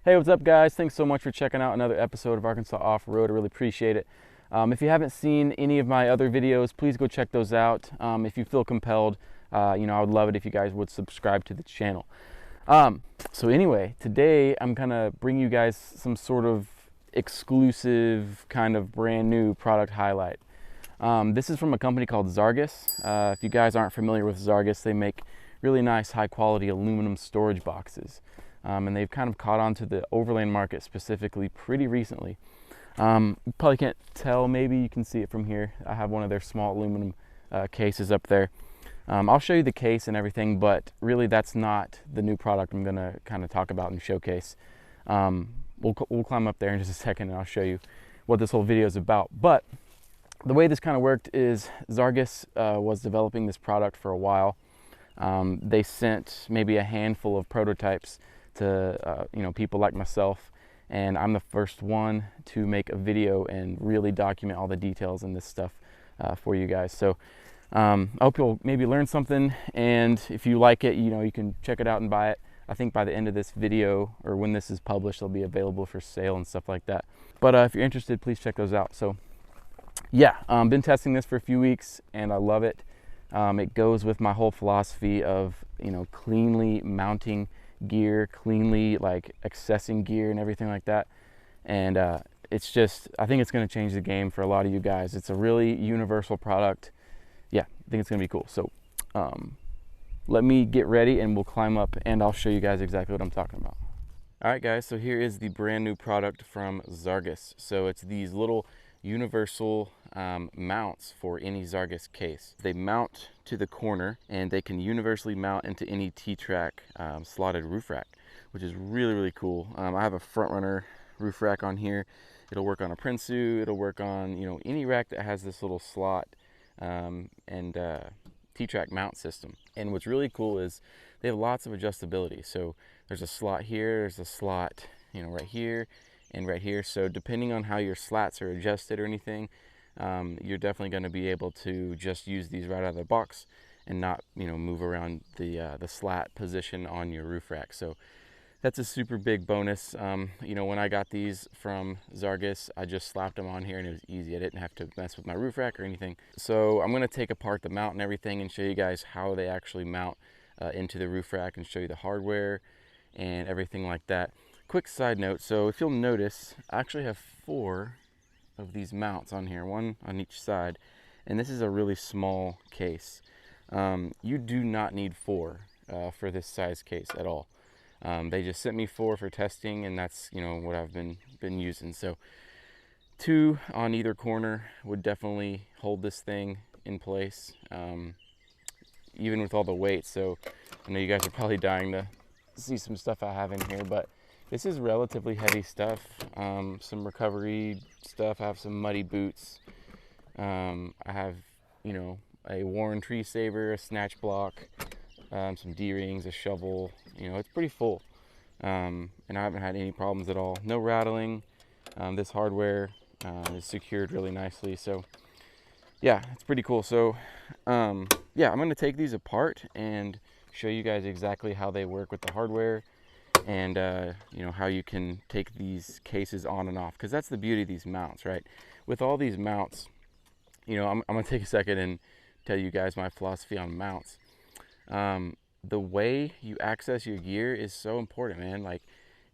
Hey, what's up, guys? Thanks so much for checking out another episode of Arkansas Off-Road. I really appreciate it. If you haven't seen any of my other videos, please go check those out. If you feel compelled, I would love it if you guys would subscribe to the channel. So anyway, today I'm gonna bring you guys some sort of exclusive, kind of brand new product highlight. This is from a company called Zarges. If you guys aren't familiar with Zarges, they make really nice, high-quality aluminum storage boxes. And they've kind of caught on to the overland market specifically pretty recently. You probably can't tell, maybe you can see it from here. I have one of their small aluminum cases up there. I'll show you the case and everything, but really that's not the new product I'm gonna kind of talk about and showcase. We'll climb up there in just a second and I'll show you what this whole video is about. But the way this kind of worked is Zarges was developing this product for a while. They sent maybe a handful of prototypes to people like myself, and I'm the first one to make a video and really document all the details in this stuff for you guys. So I hope you'll maybe learn something, and if you like it, you can check it out and buy it. I think by the end of this video, or when this is published, they'll be available for sale and stuff like that. But if you're interested, please check those out. So yeah, been testing this for a few weeks and I love it. It goes with my whole philosophy of cleanly mounting gear, cleanly like accessing gear and everything like that. And it's just, I think it's going to change the game for a lot of you guys. It's a really universal product. Yeah, I think it's going to be cool. So let me get ready and we'll climb up and I'll show you guys exactly what I'm talking about. All right, guys, so here is the brand new product from Zarges. So it's these little universal mounts for any Zarges case. They mount to the corner and they can universally mount into any T-track slotted roof rack, which is really, really cool. I have a front runner roof rack on here. It'll work on a Prinsu, it'll work on any rack that has this little slot and T-track mount system. And what's really cool is they have lots of adjustability. So there's a slot here, there's a slot right here and right here. So depending on how your slats are adjusted or anything, you're definitely going to be able to just use these right out of the box and not move around the slat position on your roof rack. So that's a super big bonus. When I got these from Zarges, I just slapped them on here and it was easy. I didn't have to mess with my roof rack or anything. So I'm going to take apart the mount and everything and show you guys how they actually mount into the roof rack and show you the hardware and everything like that. Quick side note, so if you'll notice, I actually have 4 of these mounts on here, one on each side, and this is a really small case. You do not need 4 for this size case at all. They just sent me 4 for testing, and that's what I've been using. So 2 on either corner would definitely hold this thing in place, even with all the weight. So I know you guys are probably dying to see some stuff I have in here, but this is relatively heavy stuff. Some recovery stuff. I have some muddy boots. I have, a worn tree saver, a snatch block, some D-rings, a shovel. It's pretty full. And I haven't had any problems at all. No rattling. This hardware is secured really nicely. So yeah, it's pretty cool. So yeah, I'm going to take these apart and show you guys exactly how they work with the hardware. And how you can take these cases on and off, because that's the beauty of these mounts, right? With all these mounts, I'm gonna take a second and tell you guys my philosophy on mounts. The way you access your gear is so important, man. Like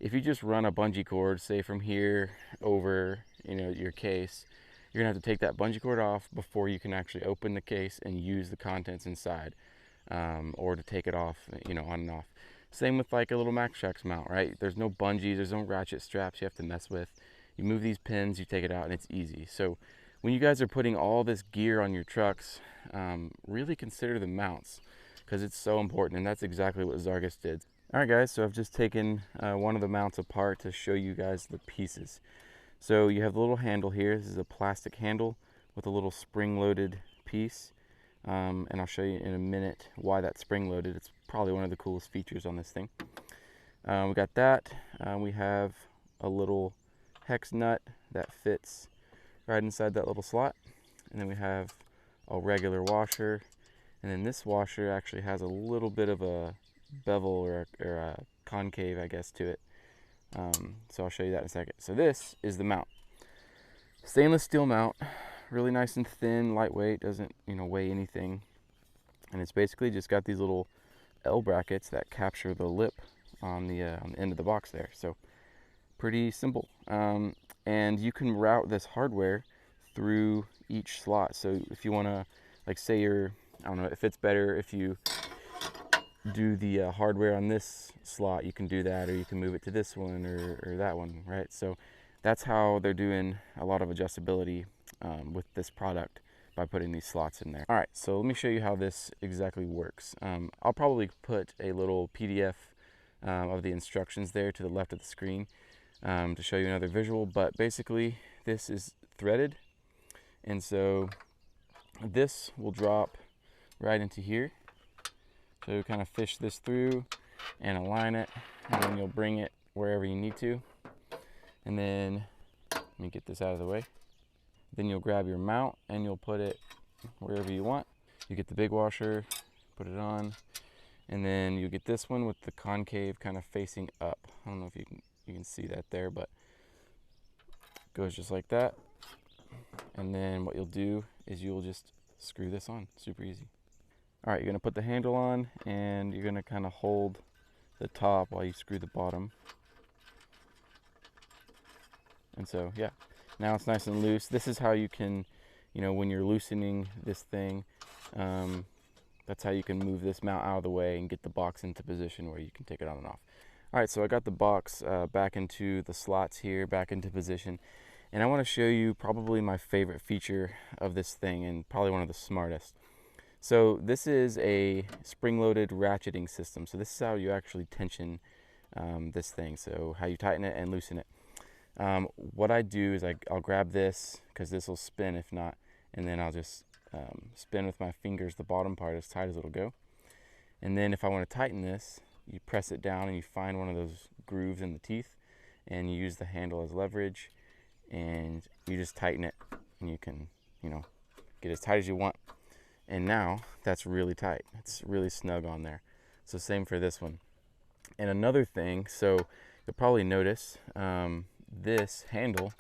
if you just run a bungee cord, say from here over your case, you're gonna have to take that bungee cord off before you can actually open the case and use the contents inside, or to take it off on and off. Same with like a little MaxTrax mount, right? There's no bungees, there's no ratchet straps you have to mess with. You move these pins, you take it out, and it's easy. So when you guys are putting all this gear on your trucks, really consider the mounts, because it's so important, and that's exactly what Zarges did. All right, guys, so I've just taken one of the mounts apart to show you guys the pieces. So you have the little handle here. This is a plastic handle with a little spring-loaded piece. And I'll show you in a minute why that's spring-loaded. It's probably one of the coolest features on this thing. We got that. We have a little hex nut that fits right inside that little slot. And then we have a regular washer. And then this washer actually has a little bit of a bevel or a concave, I guess, to it. So I'll show you that in a second. So this is the mount. Stainless steel mount, really nice and thin, lightweight, doesn't weigh anything. And it's basically just got these little L brackets that capture the lip on the end of the box there. So pretty simple. And you can route this hardware through each slot. So if you want to, like, say I don't know, if it's better if you do the hardware on this slot, you can do that, or you can move it to this one or that one, right? So that's how they're doing a lot of adjustability with this product, by putting these slots in there. All right, so let me show you how this exactly works. I'll probably put a little PDF of the instructions there to the left of the screen to show you another visual, but basically this is threaded, and so this will drop right into here. So kind of fish this through and align it, and then you'll bring it wherever you need to. And then, let me get this out of the way. Then you'll grab your mount and you'll put it wherever you want. You get the big washer, put it on, and then you get this one with the concave kind of facing up. I don't know if you can see that there, but it goes just like that. And then what you'll do is you'll just screw this on, super easy. All right, you're gonna put the handle on and you're gonna kind of hold the top while you screw the bottom. And so, yeah, now it's nice and loose. This is how you can, when you're loosening this thing, that's how you can move this mount out of the way and get the box into position where you can take it on and off. All right, so I got the box back into the slots here, back into position. And I want to show you probably my favorite feature of this thing, and probably one of the smartest. So this is a spring-loaded ratcheting system. So this is how you actually tension this thing. So how you tighten it and loosen it. What I do is I'll grab this, because this will spin if not, and then I'll just spin with my fingers the bottom part as tight as it'll go. And then if I want to tighten this, you press it down and you find one of those grooves in the teeth, and you use the handle as leverage, and you just tighten it, and you can get as tight as you want. And now that's really tight. It's really snug on there. So same for this one. And another thing, so you'll probably notice this handle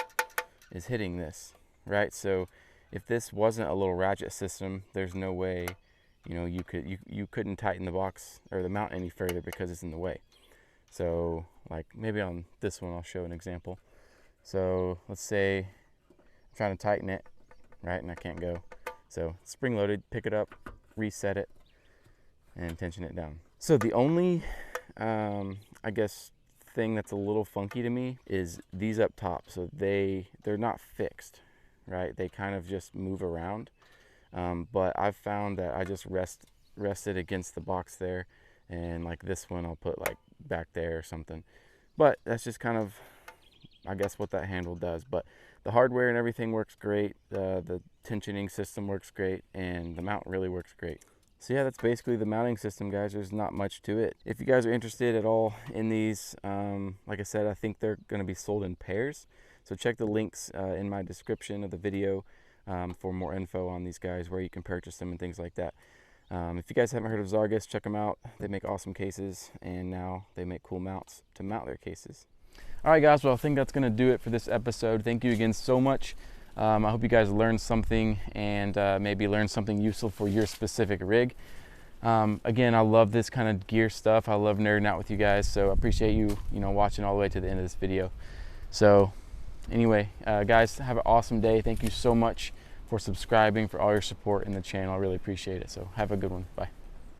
is hitting this, right? So if this wasn't a little ratchet system, there's no way you couldn't tighten the box or the mount any further because it's in the way. So like maybe on this one I'll show an example. So let's say I'm trying to tighten it, right, and I can't go. So spring loaded, pick it up, reset it, and tension it down. So the only I guess thing that's a little funky to me is these up top. So they're not fixed, right? They kind of just move around. But I've found that I just rest it against the box there, and like this one I'll put like back there or something. But that's just kind of, I guess, what that handle does. But the hardware and everything works great. The tensioning system works great, and the mount really works great. So yeah, that's basically the mounting system, guys. There's not much to it. If you guys are interested at all in these, like I said, I think they're going to be sold in pairs. So check the links in my description of the video for more info on these guys, where you can purchase them and things like that. If you guys haven't heard of Zarges, check them out. They make awesome cases, and now they make cool mounts to mount their cases. All right, guys, well, I think that's going to do it for this episode. Thank you again so much. I hope you guys learned something, and maybe learned something useful for your specific rig. Again, I love this kind of gear stuff. I love nerding out with you guys, so I appreciate you watching all the way to the end of this video. So anyway, guys, have an awesome day. Thank you so much for subscribing, for all your support in the channel. I really appreciate it. So have a good one. Bye.